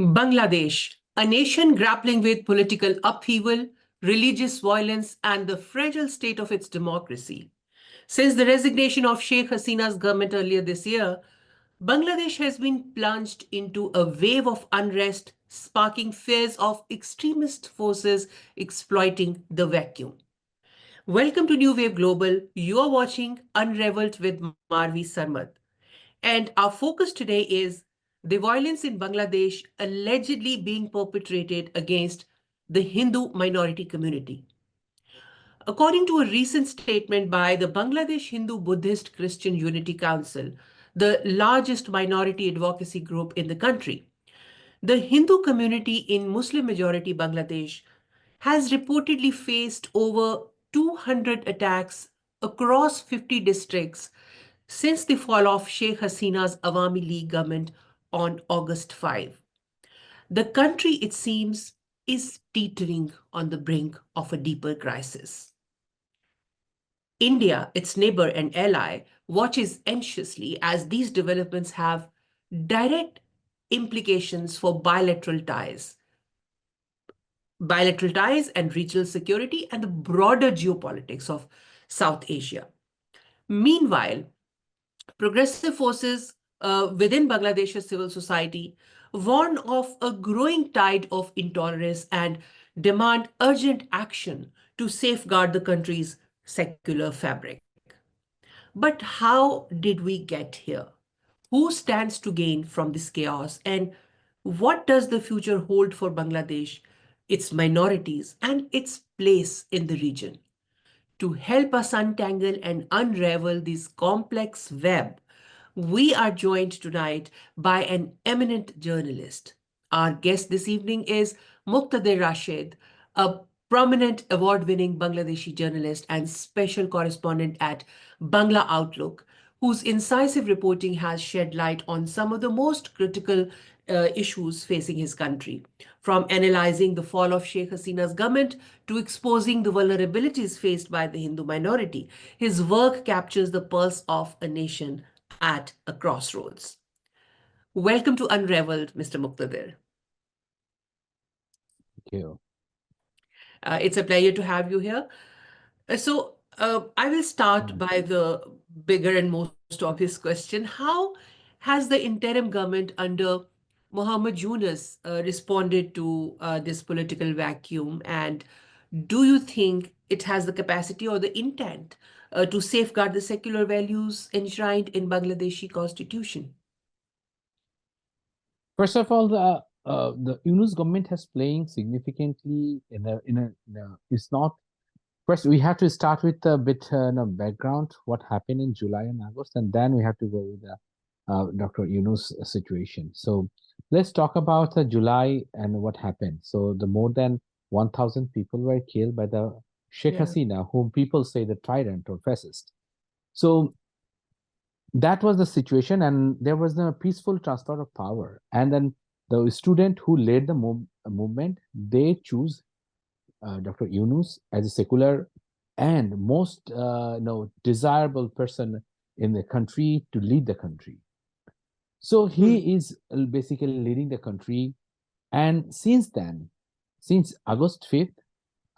Bangladesh, a nation grappling with political upheaval, religious violence, and the fragile state of its democracy. Since the resignation of Sheikh Hasina's government earlier this year, Bangladesh has been plunged into a wave of unrest, sparking fears of extremist forces exploiting the vacuum. Welcome to New Wave Global. You are watching Unraveled with Marvi Sirmed. And our focus today is the violence in Bangladesh allegedly being perpetrated against the Hindu minority community. According to a recent statement by the Bangladesh Hindu Buddhist Christian Unity Council, the largest minority advocacy group in the country, the Hindu community in Muslim majority Bangladesh has reportedly faced over 200 attacks across 50 districts since the fall of Sheikh Hasina's Awami League government on August 5. The country, it seems, is teetering on the brink of a deeper crisis. India, its neighbor and ally, watches anxiously as these developments have direct implications for bilateral ties and regional security and the broader geopolitics of South Asia. Meanwhile, progressive forces within Bangladesh's civil society warn of a growing tide of intolerance and demand urgent action to safeguard the country's secular fabric. But how did we get here? Who stands to gain from this chaos? And what does the future hold for Bangladesh, its minorities, and its place in the region? To help us untangle and unravel this complex web, we are joined tonight by an eminent journalist. Our guest this evening is Muktadir Rashid, a prominent award-winning Bangladeshi journalist and special correspondent at Bangla Outlook, whose incisive reporting has shed light on some of the most critical issues facing his country, from analyzing the fall of Sheikh Hasina's government to exposing the vulnerabilities faced by the Hindu minority. His work captures the pulse of a nation at a crossroads. Welcome to Unraveled, Mr. Muktadir. Thank you. It's a pleasure to have you here. I will start by the bigger and most obvious question. How has the interim government under Mohammad Yunus responded to this political vacuum? And do you think it has the capacity or the intent to safeguard the secular values enshrined in Bangladeshi constitution? First of all, the Yunus government has playing significantly it's not. First, we have to start with a bit background, what happened in July and August, and then we have to go with the Dr. Yunus situation. So let's talk about July and what happened. So the more than 1,000 people were killed by the Sheikh Hasina, whom people say the tyrant or fascist. So that was the situation, and there was a peaceful transfer of power. And then the student who led the movement, they choose Dr. Yunus as a secular and most desirable person in the country to lead the country. So he is basically leading the country. And since then, since August 5th,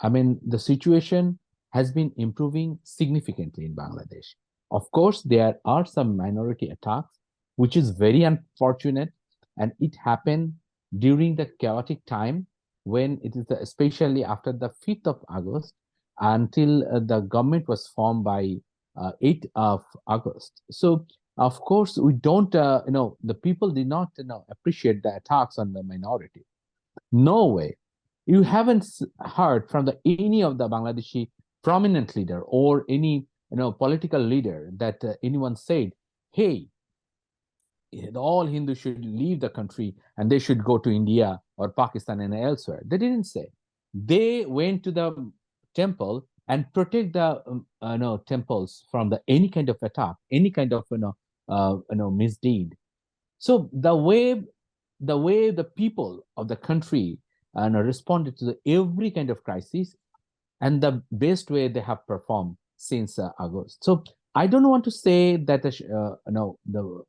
I mean, the situation has been improving significantly in Bangladesh. Of course, there are some minority attacks, which is very unfortunate. And it happened during the chaotic time when it is especially after the 5th of August until the government was formed by 8th of August. So, of course, we don't, the people did not appreciate the attacks on the minority. No way. You haven't heard from any of the Bangladeshi prominent leader or any political leader that anyone said, hey, all Hindus should leave the country and they should go to India or Pakistan and elsewhere. They didn't say. They went to the temple and protect the temples from any kind of attack, any kind of misdeed. So the way the people of the country responded to every kind of crisis, and the best way they have performed since August. So I don't want to say that the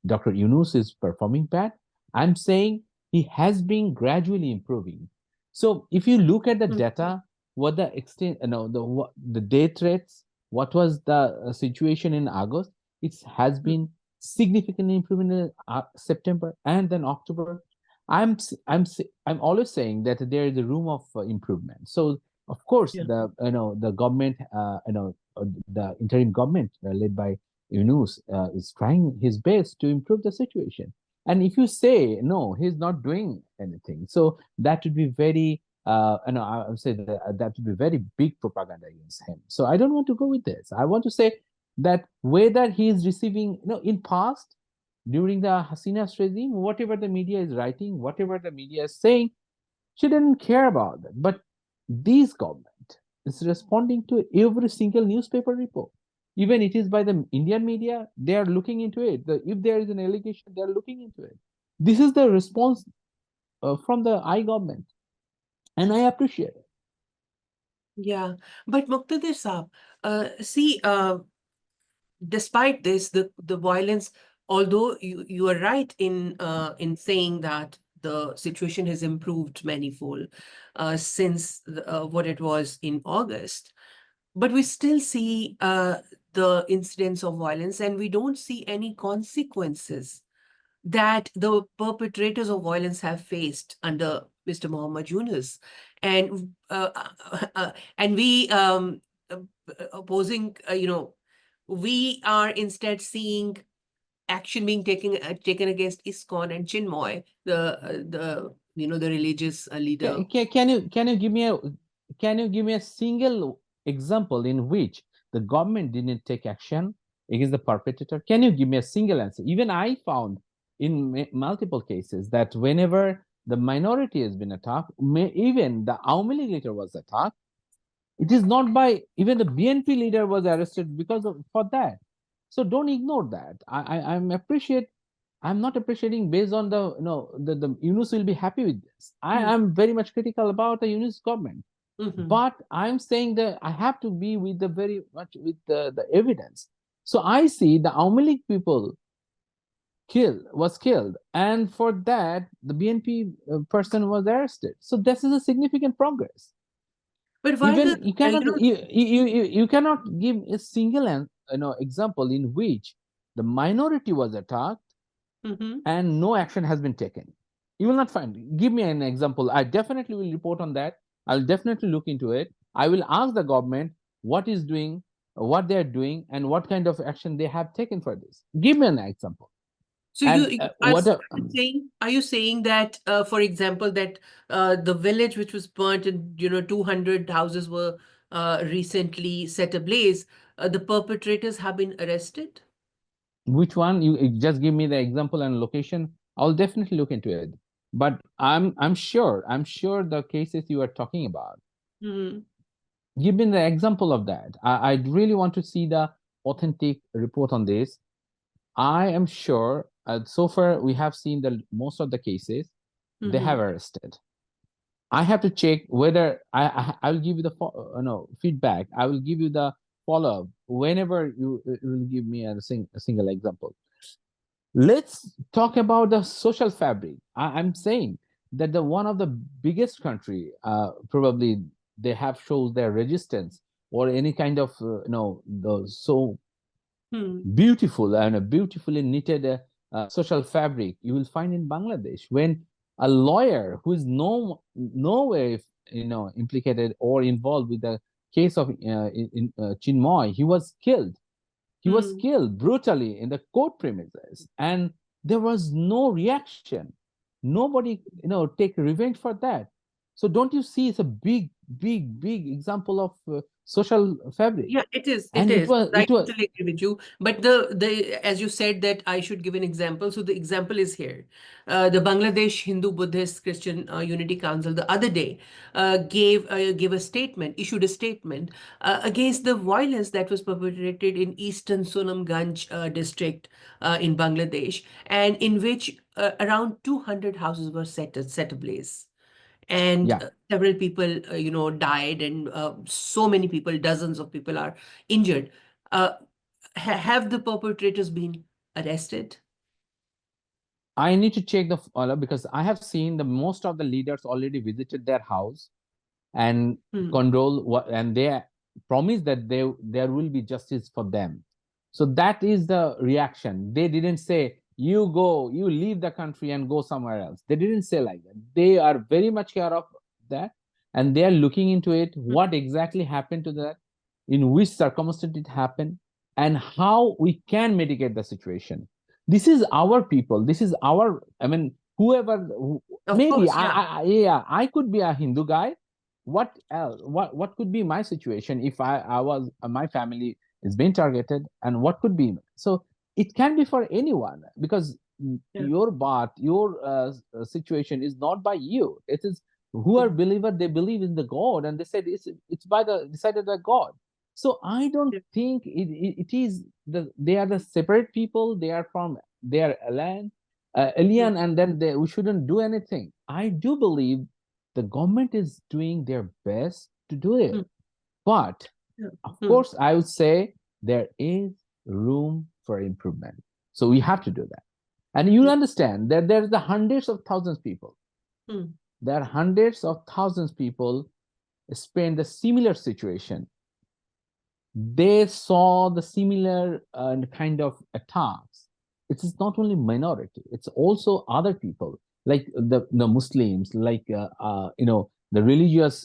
Dr. Yunus is performing bad. I'm saying he has been gradually improving. So if you look at the data, what the extent, the death rates, what was the situation in August, it has been significantly improving in September and then October. I'm always saying that there is a room of improvement. So of course Yeah. the government the interim government led by Yunus is trying his best to improve the situation. And if you say no, he's not doing anything, so that would be very I would say that would be very big propaganda against him. So I don't want to go with this. I want to say that whether he is receiving, in past, during the Hasina's regime, whatever the media is writing, whatever the media is saying, she didn't care about that. But this government is responding to every single newspaper report. Even it is by the Indian media, they are looking into it. If there is an allegation, they are looking into it. This is the response from the I government, and I appreciate it. Yeah, but Muktadir Saab, see, despite this, the violence, although you are right in saying that the situation has improved manifold since what it was in August, but we still see the incidents of violence, and we don't see any consequences that the perpetrators of violence have faced under Mr. Mohammad Yunus. And and we opposing, we are instead seeing action being taken against ISKCON and Chinmoy, the religious leader. Can you give me a single example in which the government didn't take action against the perpetrator? Can you give me a single answer? Even I found in multiple cases that whenever the minority has been attacked, even the Awami League leader was attacked, it is not by even the BNP leader was arrested because of for that. So don't ignore that. I'm not appreciating based on the Yunus will be happy with this. I am very much critical about the Yunus government, but I'm saying that I have to be with the very much with the evidence. So I see the Awami League people was killed, and for that the BNP person was arrested. So this is a significant progress. But while Even the, you cannot give a single example in which the minority was attacked and no action has been taken. You will not find. Give me an example. I definitely will report on that. I'll definitely look into it. I will ask the government what is doing, what they are doing, and what kind of action they have taken for this. Give me an example. so And are you saying that, for example, that the village which was burnt and 200 houses were recently set ablaze, the perpetrators have been arrested? which one? You just give me the example and location. I'll definitely look into it. But I'm sure the cases you are talking about. Give me the example of that. I really want to see the authentic report on this. I am sure so far we have seen the most of the cases they have arrested. I have to check whether I will give you the feedback. I will give you the follow up whenever you will give me a single example. Let's talk about the social fabric. I'm saying that the one of the biggest country probably they have shows their resistance or any kind of the so beautiful and a beautifully knitted social fabric you will find in Bangladesh when a lawyer who is no way implicated or involved with the case of Chinmoy, he was killed. He was killed brutally in the court premises, and there was no reaction. Nobody, take revenge for that. So don't you see it's a big, big, big example of social fabric? Yeah, it is. It And is. I it was totally agree with you. But the as you said that I should give an example. So the example is here. The Bangladesh Hindu Buddhist Christian Unity Council the other day gave a statement, issued a statement against the violence that was perpetrated in eastern Sunamganj district in Bangladesh, and in which around 200 houses were set ablaze, and yeah. several people died, and so many people, dozens of people are injured. Have the perpetrators been arrested? I need to check because I have seen the most of the leaders already visited their house and condole what, and they promise that there will be justice for them. So that is the reaction. They didn't say you go, you leave the country and go somewhere else. They didn't say like that. They are very much aware of that, and they are looking into it. What exactly happened to that? In which circumstance it happened, and how we can mitigate the situation. This is our people. This is our. I mean, whoever. Of Maybe course, yeah. I could be a Hindu guy. What else? What could be my situation if I was my family is being targeted, and what could be? So it can be for anyone, because your birth, your situation is not by you. It is who are believer, they believe in the God, and they said it's by the decided by God. So I don't think it is they are the separate people. They are from their alien, and then we shouldn't do anything. I do believe the government is doing their best to do it, but of course, I would say there is room for improvement. So we have to do that. And you understand that there's the hundreds of thousands of people. There are hundreds of thousands of people spend the similar situation. They saw the similar kind of attacks. It is not only minority; it's also other people, like the Muslims, like the religious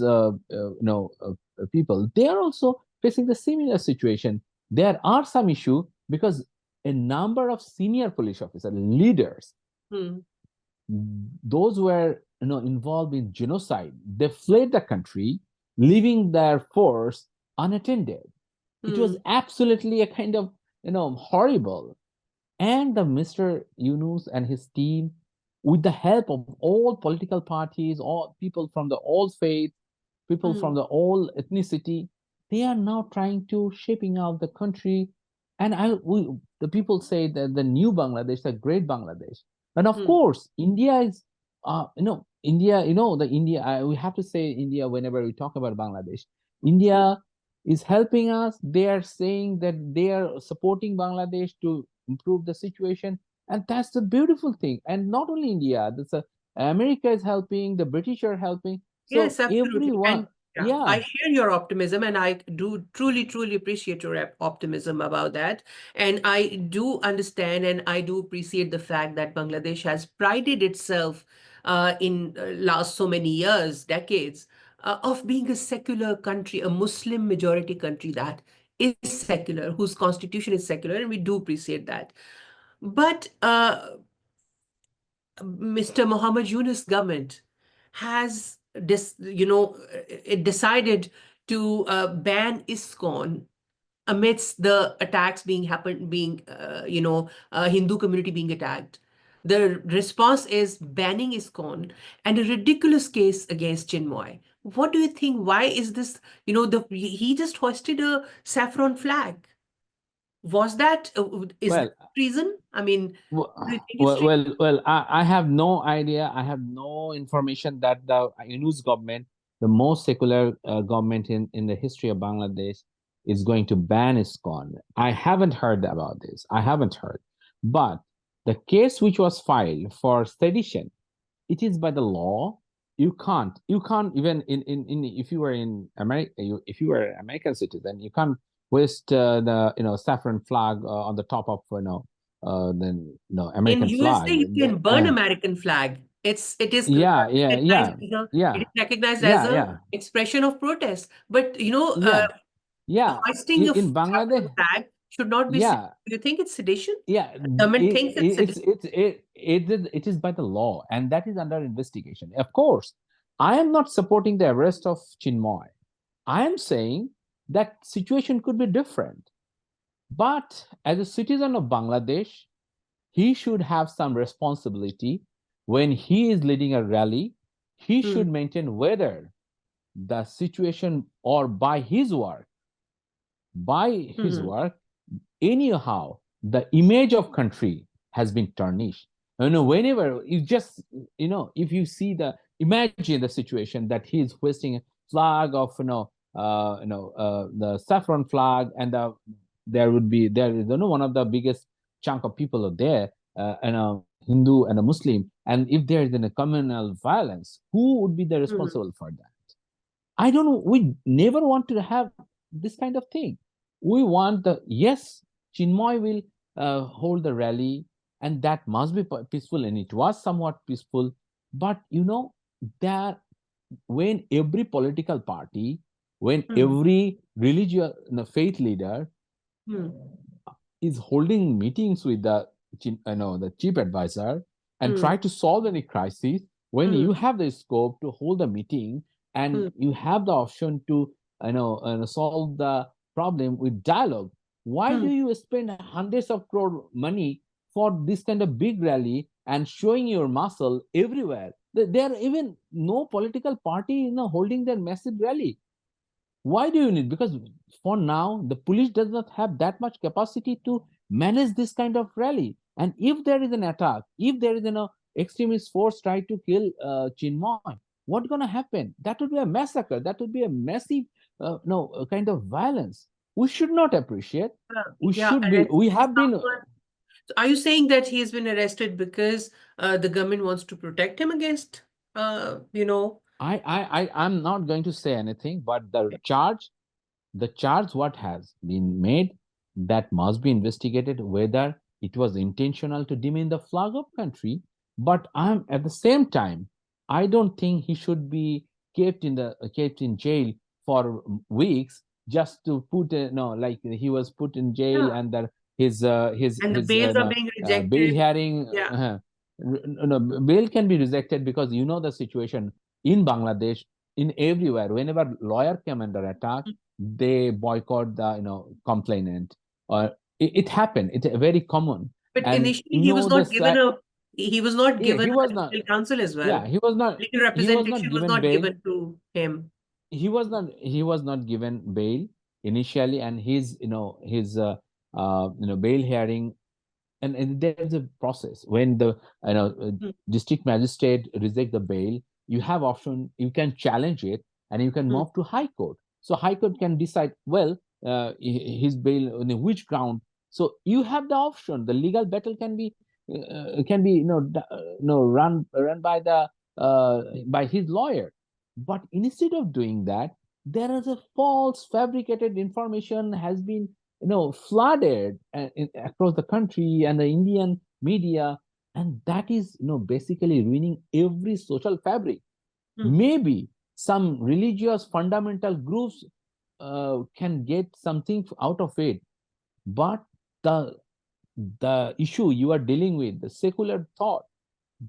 people. They are also facing the similar situation. There are some issue because a number of senior police officers, leaders, those were involved in genocide. They fled the country, leaving their force unattended. It was absolutely a kind of horrible. And the Mr. Yunus and his team, with the help of all political parties, all people from the all faith, people from the all ethnicity, they are now trying to shaping out the country. And the people say that the new Bangladesh, the great Bangladesh. And of course, India is, India, we have to say India whenever we talk about Bangladesh. India is helping us. They are saying that they are supporting Bangladesh to improve the situation. And that's the beautiful thing. And not only India, America is helping, the British are helping. So Yes, absolutely. everyone, And yeah. I share your optimism, and I do truly, truly appreciate your optimism about that. And I do understand and I do appreciate the fact that Bangladesh has prided itself in last so many years, decades, of being a secular country, a Muslim majority country that is secular, whose constitution is secular, and we do appreciate that. But Mr. Mohammad Yunus government has it decided to ban ISKCON amidst the attacks being Hindu community being attacked. The response is banning ISKCON and a ridiculous case against Chinmoy. What do you think? Why is this? He just hoisted a saffron flag. Was that is that Well, treason? I mean, Well, do you think it's treason? I have no idea. I have no information that the Yunus government, the most secular government in the history of Bangladesh, is going to ban ISKCON. I haven't heard about this. I haven't heard. But the case which was filed for sedition, it is by the law. You can't even in if you were in America, if you were an American citizen, you can't waste the saffron flag on the top of then In American USA, flag. you can burn American flag. It is Yeah, recognized, it yeah, is recognized as yeah, a yeah, expression of protest. But yeah, yeah. hoisting a In saffron Bangladesh, flag should not be. yeah, Do you think it's sedition? yeah. The government thinks it's sedition. It is by the law, and that is under investigation. Of course, I am not supporting the arrest of Chinmoy. I am saying that situation could be different. But as a citizen of Bangladesh, he should have some responsibility when he is leading a rally. He should maintain whether the situation or by his work, anyhow, the image of country has been tarnished. Whenever you just, if you see imagine the situation that he is hoisting a flag of, the saffron flag, and there is one of the biggest chunk of people are there, Hindu and a Muslim, and if there is a communal violence, who would be the Hmm. responsible for that? I don't know. We never want to have this kind of thing. We want yes, Chinmoy will hold the rally, and that must be peaceful, and it was somewhat peaceful. But there, when every political party, when Hmm. every religious faith leader Hmm. is holding meetings with the chief advisor and Hmm. try to solve any crisis, when Hmm. you have the scope to hold a meeting and Hmm. you have the option to solve the problem with dialogue, why do Hmm. you spend hundreds of crore money for this kind of big rally and showing your muscle everywhere? There are even no political party holding their massive rally. Why do you need? Because for now, the police does not have that much capacity to manage this kind of rally. And if there is an attack, if there is an extremist force try to kill Chinmoy, what's going to happen? That would be a massacre. That would be a massive, no, kind of violence. We should not appreciate. We Yeah, should be. We arresting have been. someone. So are you saying that he has been arrested because the government wants to protect him against, you know? I'm not going to say anything, but the charge what has been made, that must be investigated whether it was intentional to demean the flag of country. But I'm at the same time, I don't think he should be kept in jail for weeks just to put no, like he was put in jail, Yeah. and that his And the bails are no, being bail rejected. hearing Yeah. no, bail can be rejected because the situation in Bangladesh, in everywhere, whenever lawyer came under attack, they boycott the complainant, or it happened. It's very common. But And initially he was not this given he was not yeah, given he a was not legal counsel as well. yeah Legal he was not representation was given not bail. given to him. He was not given bail initially, and his bail hearing, and there's a process. When the Hmm. district magistrate reject the bail, you have option. You can challenge it, and you can Hmm. move to high court. So high court can decide, well, his bail on which ground. So you have the option. The legal battle can be run by his lawyer. But instead of doing that, there is a false fabricated information has been flooded across the country and the Indian media, and that is basically ruining every social fabric. Hmm. Maybe some religious fundamental groups can get something out of it, but the issue you are dealing with, the secular thought,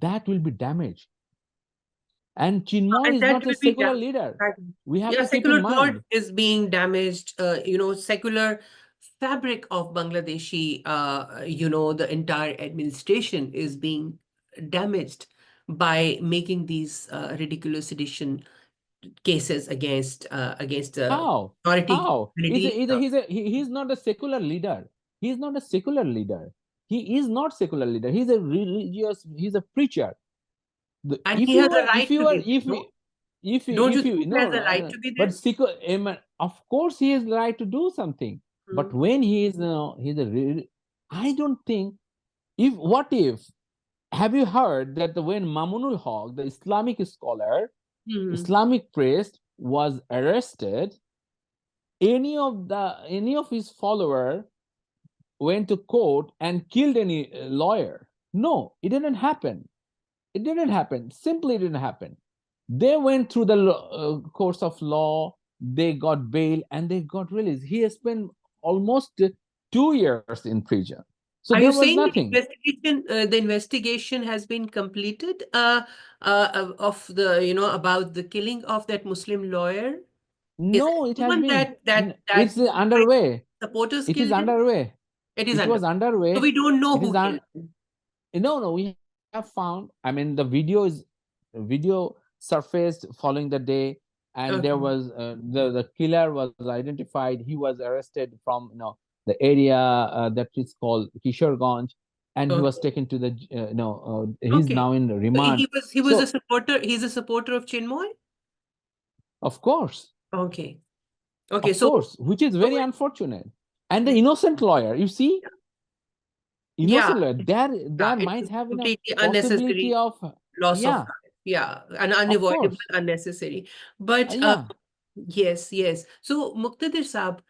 that will be damaged. And Chinmoy And is that not a will be secular leader. We have yeah, to keep in secular thought mind. is being damaged. Secular fabric of Bangladeshi, the entire administration is being damaged by making these ridiculous sedition cases against the How? minority How? community. He's not a secular leader. He's not a secular leader. He is not secular leader. He's a religious. He's a preacher. And If he has you a are, if right to you are, be there, no? Don't you if you think he no, has a no, right no, to be but there? secular, of course he is right to do something. But Hmm. when he is, he's I don't think. If have you heard that when Mamunul Haq, the Islamic scholar, Hmm. Islamic priest, was arrested, any of his follower went to court and killed any lawyer? No, it didn't happen. It didn't happen. Simply didn't happen. They went through the course of law, they got bail, and they got released. He has spent almost 2 years in prison. So Are there you was saying nothing. the investigation has been completed of about the killing of that Muslim lawyer? Is it No, it has proven been. that It's underway. supporters It is killed him? underway. It is It under. was So underway. we don't know It who is killed him. no. We have found. I mean, the video surfaced following the day, and there Okay. was the killer was identified. He was arrested from the area that is called Kishoreganj, and he was Okay. taken to the he's Okay. now in So remand. he was a So supporter. He's a supporter of Chinmoy. of course, Okay. Okay. So which is so very it- unfortunate. And the yeah. innocent lawyer, you see, innocent. There it might is have been a completely possibility unnecessary of loss of yeah, life. Yeah, an of unavoidable, course. unnecessary. But Yeah. yes, yes. So, Muktadir Saab,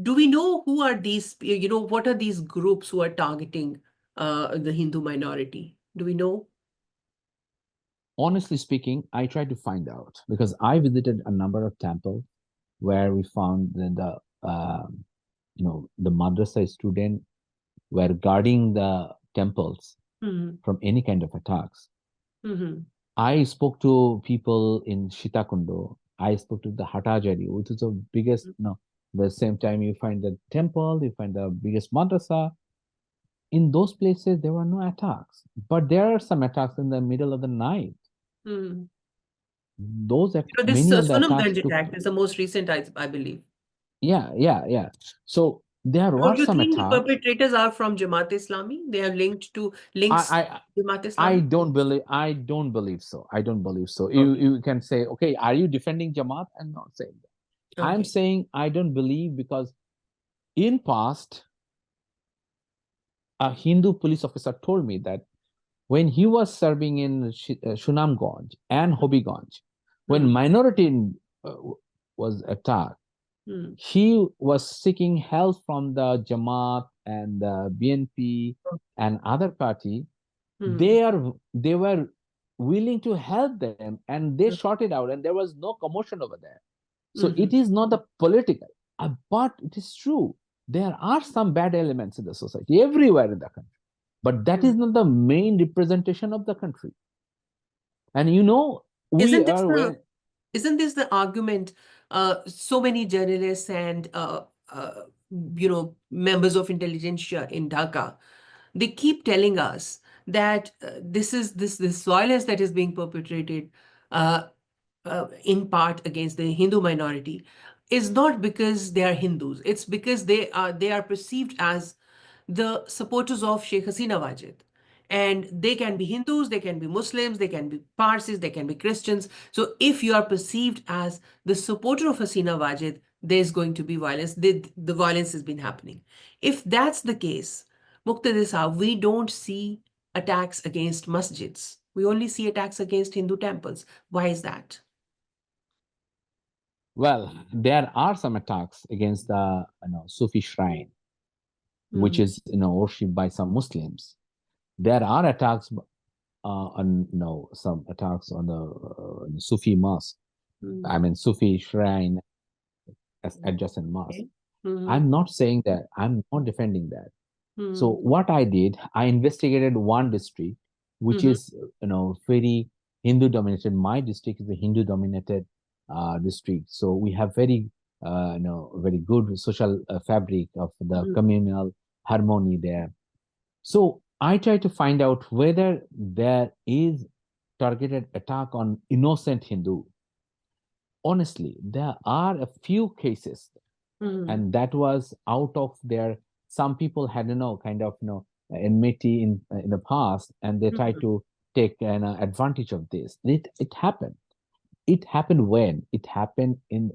do we know who are these, what are these groups who are targeting the Hindu minority? Do we know? Honestly speaking, I tried to find out because I visited a number of temples where we found that the madrasa student were guarding the temples Hmm. from any kind of attacks. Hmm. I spoke to people in Shitakundo. I spoke to the Hatajari, which is the biggest, the same time you find the temple, you find the biggest madrasa. In those places, there were no attacks, but there are some attacks in the middle of the night. Hmm. Those This many of the attacks Sunamganj took. attack is the most recent, I believe. Yeah. So there So were you some think the attacks. perpetrators are from Jamaat Islami? They are linked to links I to Jamaat I Islami? I don't believe so. I don't believe so. Okay. You can say, okay, are you defending Jamaat? I'm not saying that. I'm Okay. saying I don't believe because in past a Hindu police officer told me that when he was serving in Sunamganj and Hobiganj, when Hmm. minority was attacked, Hmm. he was seeking help from the Jamaat and the BNP and other party. Hmm. They were willing to help them and they sorted out and there was no commotion over there. So Hmm. it is not the political, but it is true. There are some bad elements in the society everywhere in the country, but that Hmm. is not the main representation of the country. And we Isn't this are the when isn't this the argument so many journalists and members of intelligentsia in Dhaka, they keep telling us that this violence that is being perpetrated uh, in part against the Hindu minority is not because they are Hindus. It's because they are perceived as the supporters of Sheikh Hasina Wajid. And they can be Hindus, they can be Muslims, they can be Parsis, they can be Christians. So if you are perceived as the supporter of Hasina Wajid, there's going to be violence. The violence has been happening. If that's the case, Muqtadir Saab, we don't see attacks against masjids. We only see attacks against Hindu temples. Why is that? well, there are some attacks against the Sufi shrine, which Hmm. is worshipped by some Muslims. There are attacks on some attacks on the Sufi mosque. I Hmm. mean Sufi shrine as adjacent mosque. Okay. Hmm. I'm not saying that. I'm not defending that. So Hmm. what I did, I investigated one district, which Hmm. is very Hindu dominated. My district is a Hindu dominated district, so we have very good social fabric of the Hmm. communal harmony there. So I try to find out whether there is targeted attack on innocent Hindu. Honestly, there are a few cases, Hmm. and that was out of their. Some people had kind of enmity in the past, and they tried Hmm. to take an advantage of this. It happened. It happened when it happened in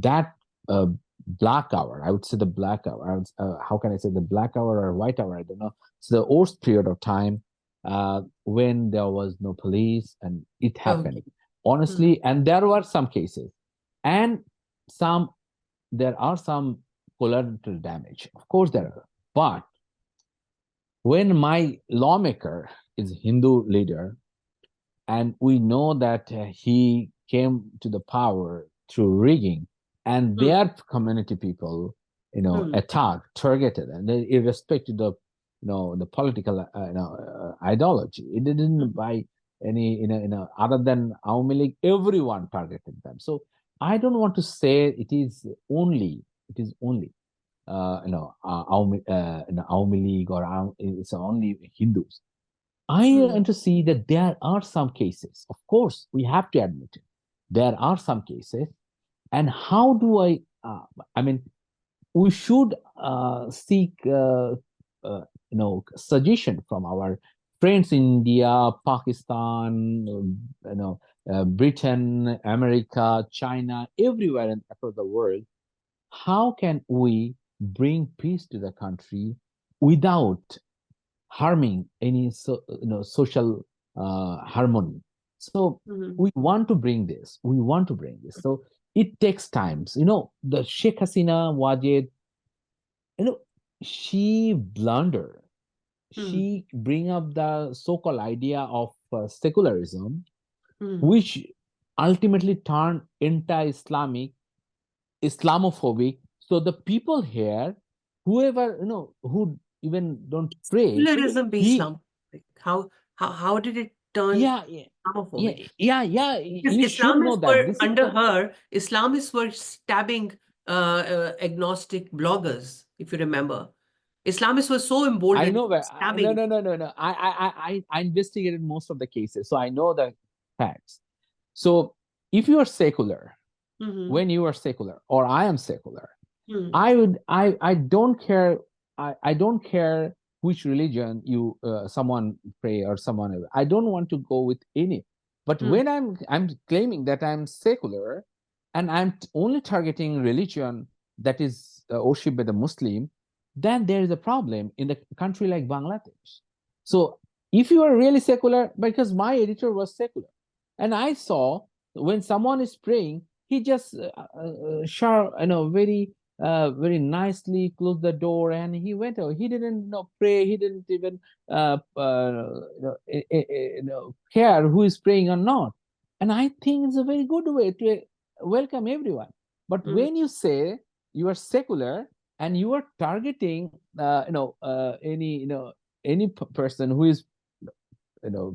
that black hour. I would say the black hour. How can I say the black hour or white hour? I don't know. It's the worst period of time when there was no police, and it happened Okay. Hmm. honestly. And there were some cases, and some there are some collateral damage. Of course, there are. But when my lawmaker is a Hindu leader, and we know that he came to the power through rigging, and Hmm. their community people, Hmm. attacked, targeted, and they, irrespective of the political ideology, it didn't by any other than Awami League, everyone targeted them. So I don't want to say it is only Awami League or it's only Hindus. I Hmm. want to see that there are some cases. Of course, we have to admit it. There are some cases. And how do I mean, we should seek, suggestion from our friends in India, Pakistan, Britain, America, China, everywhere across the world. How can we bring peace to the country without harming any social harmony. So we want to bring this. We want to bring this. So it takes times. The Sheikh Hasina Wajid, she blunder. She bring up the so-called idea of secularism, which ultimately turned anti-Islamic, Islamophobic. So the people here, whoever who even don't pray, Secularism be he Islam. How did it turn yeah Islamophobic? Because you should know Islamists that were this is under the her. Islamists were stabbing agnostic bloggers, if you remember. Islamists were so I emboldened, know where stabbing. no. I investigated most of the cases, so I know the facts. So if you are secular, when you are secular, or I am secular, I don't care. I don't care which religion someone pray or someone. I don't want to go with any. But when I'm claiming that I'm secular, and I'm only targeting religion that is worshipped by the Muslim, then there is a problem in the country like Bangladesh. So if you are really secular, because my editor was secular, and I saw when someone is praying, he just very nicely closed the door and he went out. He didn't pray. He didn't even care who is praying or not. And I think it's a very good way to welcome everyone. But when you say you are secular and you are targeting any person who is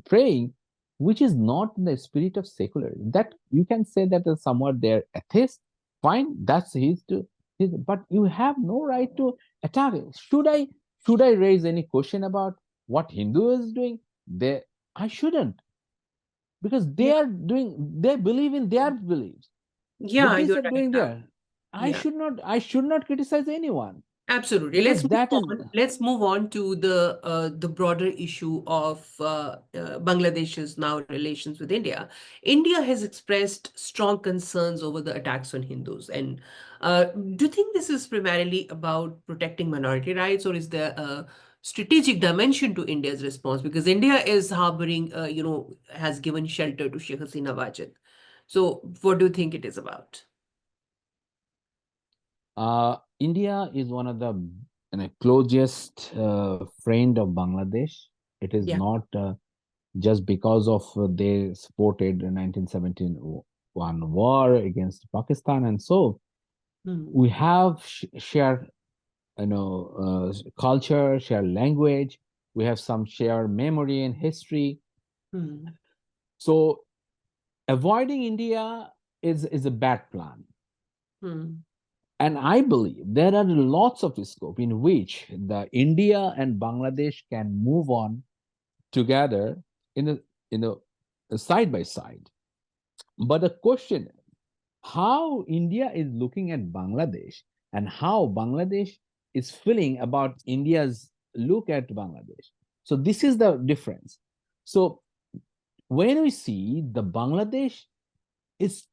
praying, which is not in the spirit of secularism, that you can say that is somewhat they're atheist, fine, that's but you have no right to attack it. Should I raise any question about what Hindu is doing? I shouldn't, because they believe in their beliefs. Yeah, Buddhists you're are right. doing there. Yeah. I should not criticize anyone, Absolutely. because that is Let's move on to the broader issue of Bangladesh's now relations with India. India has expressed strong concerns over the attacks on Hindus. And do you think this is primarily about protecting minority rights, or is there a strategic dimension to India's response? Because India is harboring, has given shelter to Sheikh Hasina Wajid. So what do you think it is about? India is one of the closest friend of Bangladesh. It is Yeah. not just because of they supported the 1971 war against Pakistan, and so we have shared culture, shared language. We have some shared memory and history. So avoiding India is a bad plan. And I believe there are lots of scope in which the India and Bangladesh can move on together in a side by side. But the question is how India is looking at Bangladesh and how Bangladesh is feeling about India's look at Bangladesh. So this is the difference. So when we see the Bangladesh is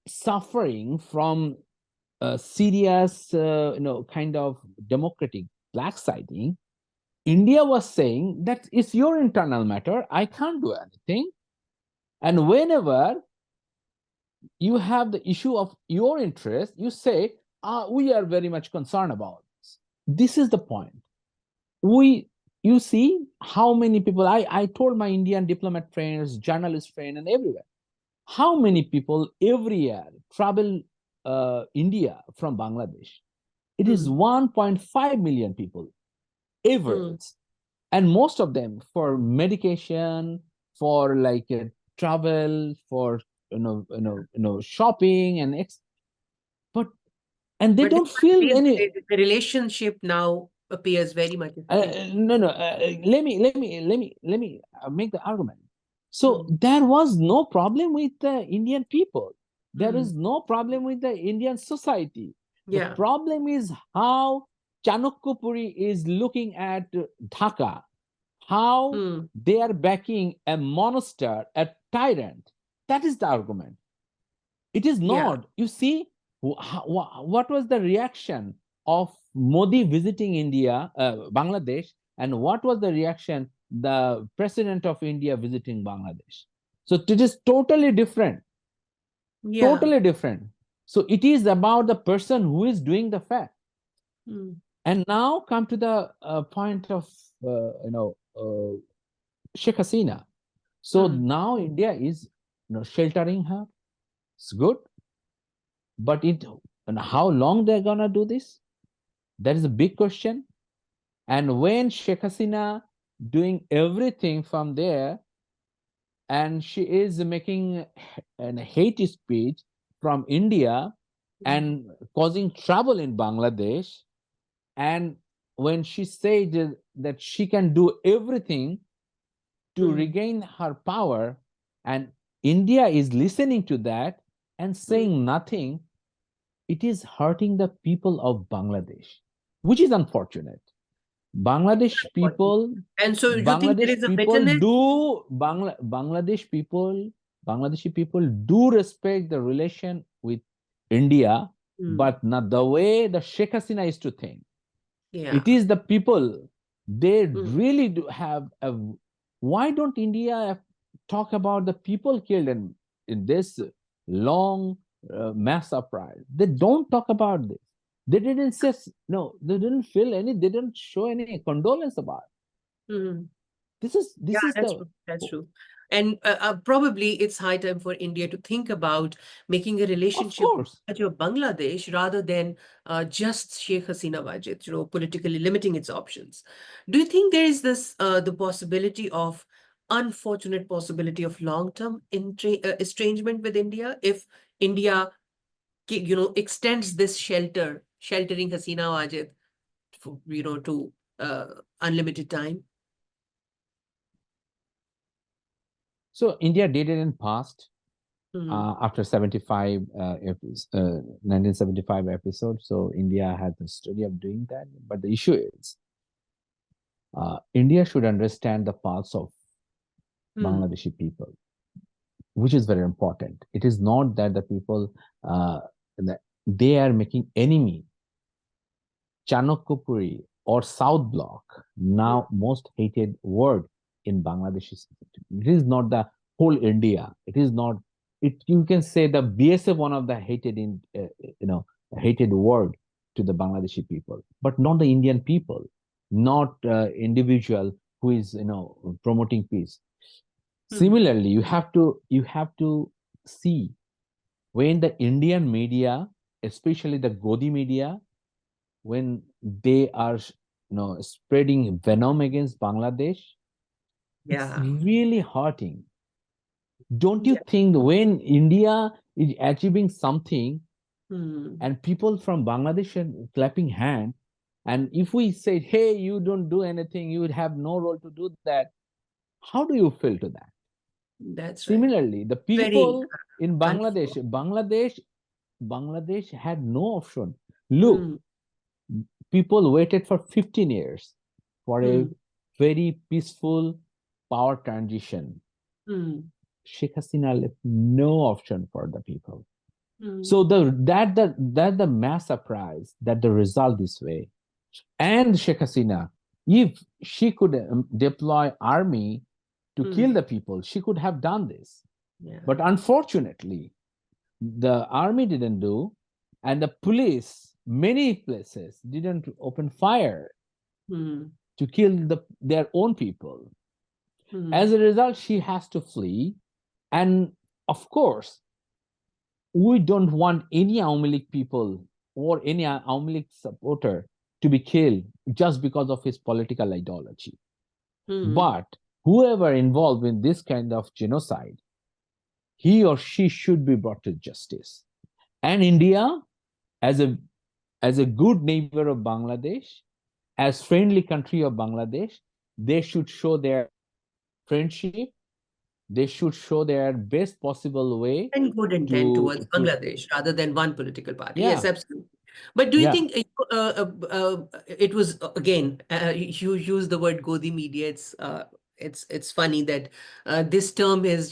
suffering from a serious, kind of democratic blacksiding, India was saying that it's your internal matter. I can't do anything. And whenever you have the issue of your interest, you say, we are very much concerned about this. This is the point. You see how many people, I told my Indian diplomat friends, journalist friends, and everywhere, how many people every year travel India from Bangladesh. It is 1.5 million people average, and most of them for medication, for travel, for shopping, and they But don't feel any. the relationship now appears very much No, no. Let me make the argument. So there was no problem with the Indian people. There is no problem with the Indian society. The Yeah. problem is how Chanukyapuri is looking at Dhaka, how they are backing a monster, a tyrant. That is the argument. It is Yeah. not. You see, what was the reaction of Modi visiting India, Bangladesh, and what was the reaction the president of India visiting Bangladesh? So it is totally different, Yeah. totally different. So it is about the person who is doing the fact. And now come to the point of Sheikh Hasina. So now India is sheltering her. It's good, but and how long they're gonna do this? That is a big question. And when Sheikh Hasina doing everything from there, and she is making a hate speech from India and causing trouble in Bangladesh, and when she said that she can do everything to regain her power, and India is listening to that and saying nothing, it is hurting the people of Bangladesh, which is unfortunate. Bangladesh people, and so you think there is a bitterness? Bangladeshi people do respect the relation with India, but not the way the Sheikh Hasina is to think. Yeah. It is the people, they really do have a. Why don't India talk about the people killed in this long mass uprising? They don't talk about this. They didn't say, no, they didn't feel any, they didn't show any condolence about it. This is that's true. And probably it's high time for India to think about making a relationship with Bangladesh rather than just Sheikh Hasina Wajid, politically limiting its options. Do you think there is this the possibility of unfortunate possibility of long-term estrangement with India if India, extends this sheltering Hasina Wajid, to unlimited time? So India did it in past after 1975 episode. So India had the story of doing that. But the issue is, India should understand the pulse of Bangladeshi people, which is very important. It is not that the people, they are making enemy. Chanakkapuri or South Bloc, now most hated word in Bangladeshi society. It is not the whole India. It is not. You can say the BSF one of the hated hated word to the Bangladeshi people, but not the Indian people, not individual who is promoting peace. Similarly, you have to see when the Indian media, especially the Godi media, when they are spreading venom against Bangladesh, it's really hurting. Don't you think when India is achieving something and people from Bangladesh are clapping hand, and if we say, hey, you don't do anything, you would have no role to do that, how do you feel to that? That's Similarly, right. the people in Bangladesh had no option. Look, people waited for 15 years for a very peaceful power transition. Sheikh Hasina left no option for the people. So that the mass surprise that the result this way. And Sheikh Hasina, if she could deploy army to kill the people, she could have done this. But unfortunately, the army didn't do, and the police, many places, didn't open fire to kill their own people. As a result, she has to flee. And of course, we don't want any Awami League people or any Awami League supporter to be killed just because of his political ideology. But whoever involved in this kind of genocide, he or she should be brought to justice. And India, as a good neighbor of Bangladesh, as friendly country of Bangladesh, they should show their friendship. They should show their best possible way and good intent towards Bangladesh rather than one political party. Yes, absolutely. But do you think it was, again, you use the word Godi media, it's it's funny that this term has,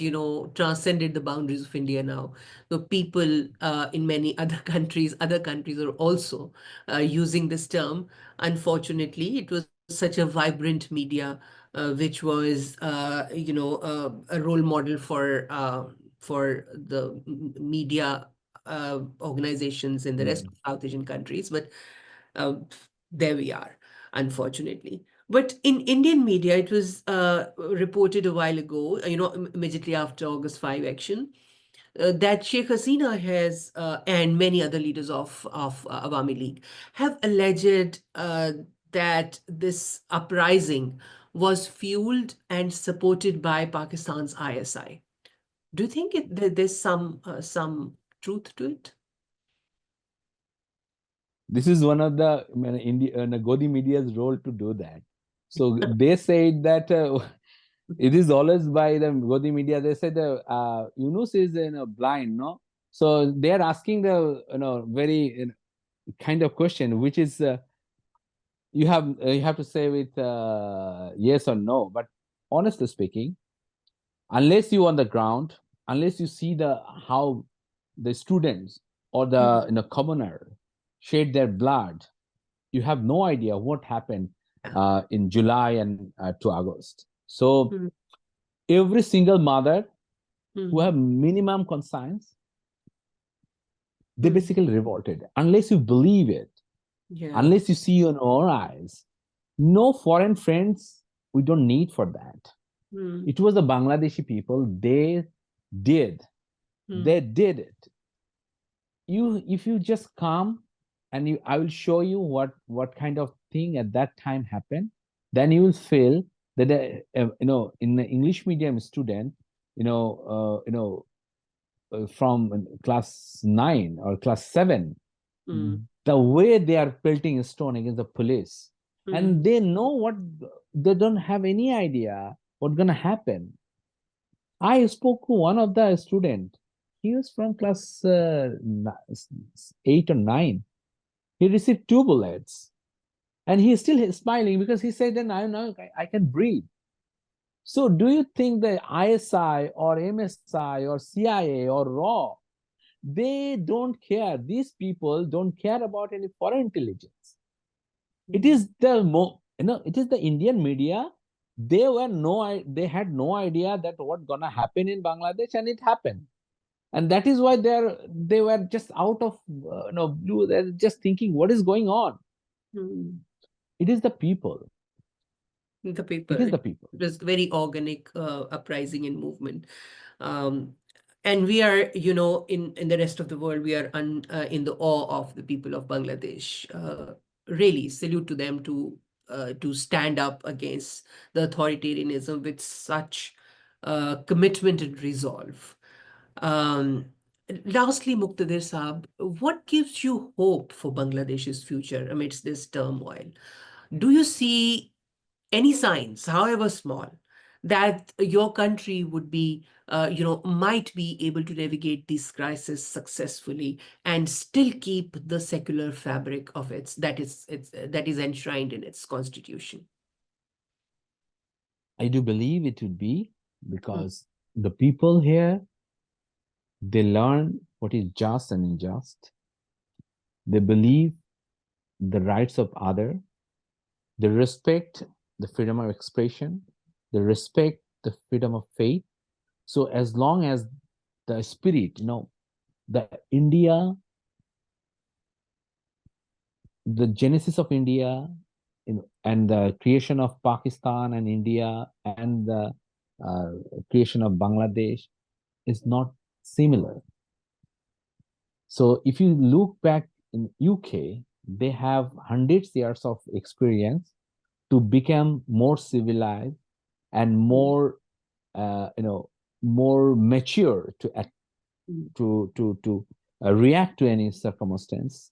transcended the boundaries of India now. So people in many other countries are also using this term. Unfortunately, it was such a vibrant media, which was, a role model for the media organizations in the rest of South Asian countries. But uh, there we are, unfortunately. But in Indian media, it was reported a while ago, immediately after August 5 action, that Sheikh Hasina has and many other leaders of Awami League have alleged that this uprising was fueled and supported by Pakistan's ISI. Do you think there's some truth to it? This is one of the Godi media's role to do that. So they said that it is always by the Godi media. They said Yunus is blind, no? So they are asking the very kind of question, which is you have to say with yes or no. But honestly speaking, unless you on the ground, unless you see the how the students or the commoner shed their blood, you have no idea what happened in July and to August. So Mm, every single mother who mm, have minimum conscience, they mm. basically revolted. Unless you believe it, Yeah. unless you see in our eyes, no foreign friends we don't need for that. Mm, It was the Bangladeshi people. Did mm, they did it. If you just come and I will show you what kind of thing at that time happened, then you will feel that in the English medium student, from class 9 or class 7, mm, the way they are pelting stone against the police, and mm, they know what, they don't have any idea what's gonna happen. I spoke to one of the student. He was from class 8 or 9. He received 2 bullets, and he is still smiling because he said, "Then I know I can breathe." So, do you think the ISI or MSI or CIA or RAW, they don't care? These people don't care about any foreign intelligence. It mm, is the it is the Indian media. They had no idea that what gonna happen in Bangladesh, and it happened. And that is why they were just out of blue. They're just thinking what is going on. mm. It is the people. The It paper. is It the people. was very organic uprising and movement. Um, and we are, in the rest of the world, we are in the awe of the people of Bangladesh. Really, salute to them to stand up against the authoritarianism with such commitment and resolve. Um, Lastly, Muqtadir Saab, what gives you hope for Bangladesh's future amidst this turmoil? Do you see any signs, however small, that your country would be, might be able to navigate this crisis successfully and still keep the secular fabric of that is enshrined in its constitution? I do believe it would be Mm, because the people here, they learn what is just and unjust. They believe the rights of other. They respect the freedom of expression. They respect the freedom of faith. So as long as the spirit, the India, the genesis of India, and the creation of Pakistan and India and the uh, creation of Bangladesh is not similar. So if you look back in UK, they have hundreds years of experience to become more civilized and mm, more mature to mm, react to any circumstance.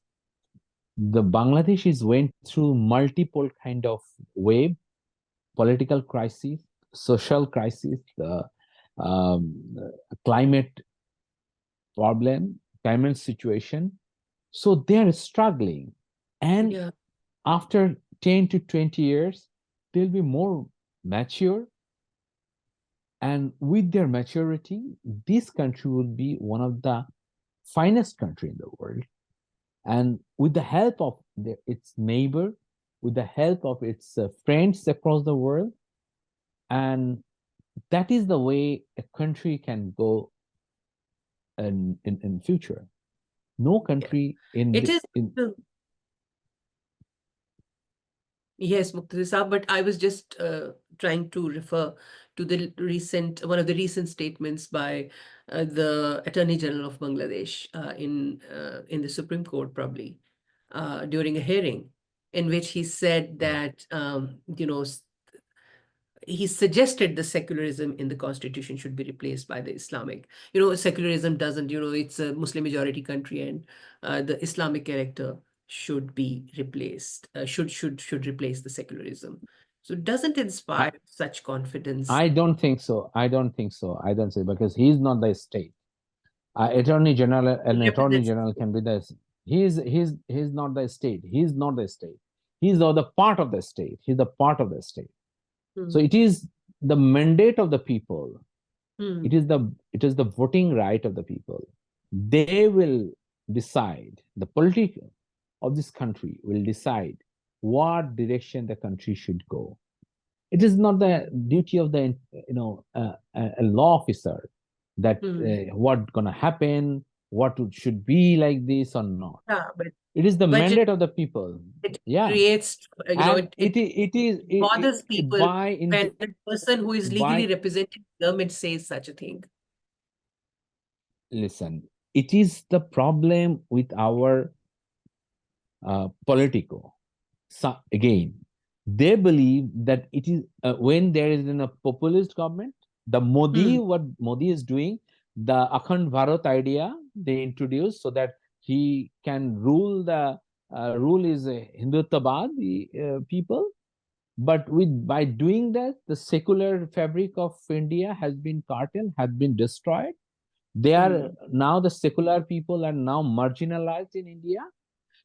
The Bangladeshis went through multiple kind of wave, political crisis, social crisis, um, climate problem, climate situation. So they're struggling. And yeah. after 10 to 20 years, they'll be more mature. And with their maturity, this country will be one of the finest country in the world. And with the help of its neighbor, with the help of its friends across the world, and that is the way a country can go in future. No country in It the is. in Yes, Muktadir Saab, but I was just trying to refer to one of the recent statements by the Attorney General of Bangladesh in the Supreme Court, probably during a hearing, in which he said that he suggested the secularism in the constitution should be replaced by the Islamic. Secularism doesn't, it's a Muslim majority country, and the Islamic character should be replaced, should replace the secularism. So doesn't I, inspire such confidence. I don't think so. I don't think so. I don't say, because he's not the state. Attorney General, an It Attorney represents. General can be the. He's not the state. He's not the state. He's the part of the state. He's the part of the state. So Hmm. it is the mandate of the people. Hmm. It is the voting right of the people. They will decide. The political of this country will decide what direction the country should go. It is not the duty of the a law officer that Hmm. what gonna happen, what should be like this or not. Yeah, It is the but mandate of the people. it Yeah, creates, and it bothers people by when the person who is legally by representing the government says such a thing. listen. It is the problem with our politico. So again, they believe that it is when there is a populist government, the Hmm. what Modi is doing, the Akhand Bharat idea they introduced so that he can rule the rule is Hindutvabad, the people. But by doing that, the secular fabric of India has been curtailed, has been destroyed. They are Hmm. now the secular people are now marginalized in India.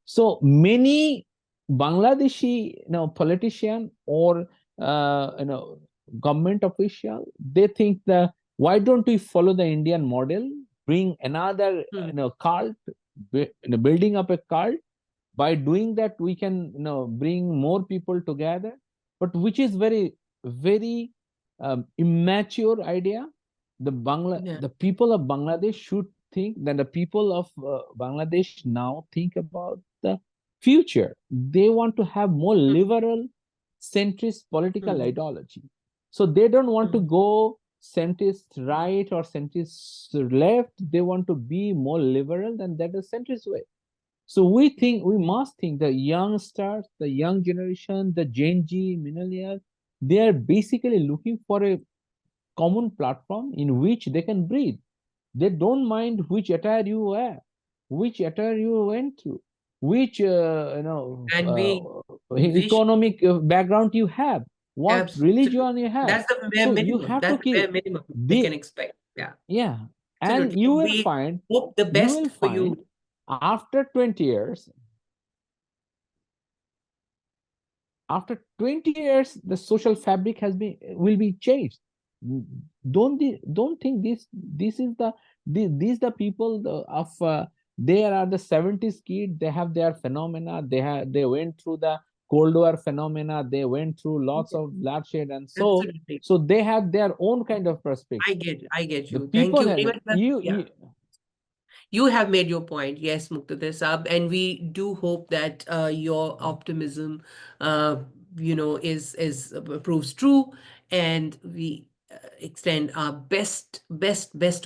So many Bangladeshi, politician or government official, they think that why don't we follow the Indian model, bring another, Hmm. cult, building up a cult. By doing that, we can, bring more people together, but which is very, very immature idea. Yeah. The people of Bangladesh should think that the people of Bangladesh now think about the future. They want to have more Hmm. liberal, centrist political Hmm. ideology. So they don't want to Hmm. go centrist right or centrist left. They want to be more liberal than that is centrist way. So we must think the youngsters, the young generation, the Gen Z, millennials, they are basically looking for a common platform in which they can breathe. They don't mind which attire you wear, which attire you went to, which And we economic background you have, what absolutely, religion you have. that's the bare So you minimum. have to That's the keep bare minimum they can the expect. Yeah, yeah, and absolutely. you And will we find hope the you best will for find you. after 20 years after 20 years the social fabric has been will be changed. Don't think this is these the people of they are the 70s kid. They have their phenomena. They went through the Cold War phenomena. They went through lots Okay, of bloodshed, and absolutely. so they have their own kind of perspective. I get The you. Thank people you have very much. Yeah. you You have made your point, yes, Muktadir Saab, and we do hope that your optimism, uh, is proves true, and we extend our best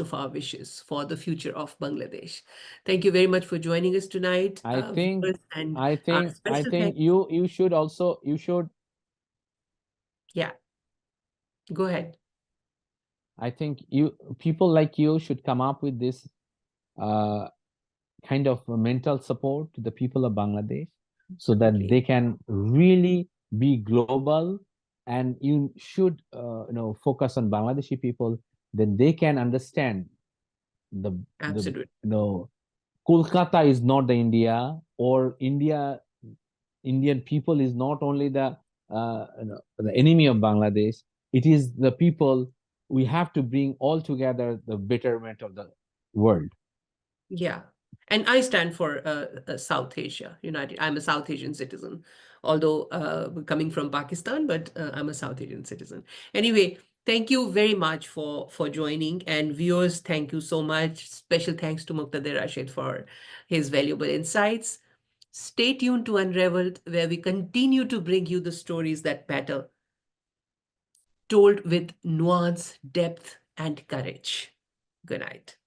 of our wishes for the future of Bangladesh. Thank you very much for joining us tonight, I think viewers, and I special think thanks. you should also you should Yeah, go ahead. I think you people like you should come up with this uh, kind of mental support to the people of Bangladesh so that Absolutely, they can really be global. And you should focus on Bangladeshi people, then they can understand the absolutely. Kolkata is not the India, or Indian people is not only the enemy of Bangladesh. It is the people we have to bring all together the betterment of the world. Yeah. And I stand for South Asia United. I'm a South Asian citizen, although coming from Pakistan, but I'm a South Asian citizen. Anyway, thank you very much for joining. And viewers, thank you so much. Special thanks to Muktadir Rashid for his valuable insights. Stay tuned to Unraveled, where we continue to bring you the stories that matter, told with nuance, depth, and courage. Good night.